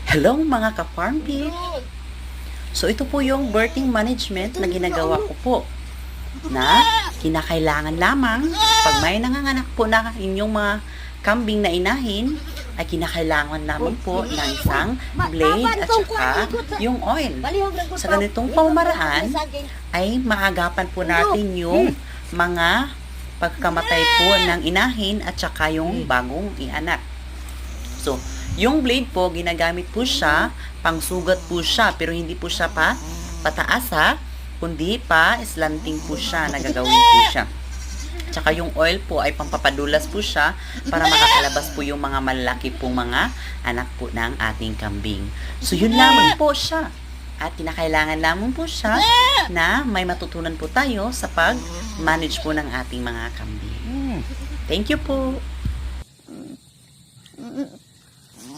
Hello mga ka-farm pig! So ito po yung birthing management na ginagawa ko po na kinakailangan lamang pag may nanganganak po na inyong mga kambing na inahin ay kinakailangan lamang po ng isang blade at saka yung oil. Sa ganitong pamamaraan ay maagapan po natin yung mga pagkamatay po ng inahin at saka yung bagong ianak. So, yung blade po, ginagamit po siya, pangsugat po siya, pero hindi po siya pataas ha, kundi slanting po siya, nagagawin po siya. Tsaka yung oil po ay pampapadulas po siya para makakalabas po yung mga malaki pong mga anak po ng ating kambing. So, yun lamang po siya. At kinakailangan lamang po siya na may matutunan po tayo sa pag-manage po ng ating mga kambing. Thank you po.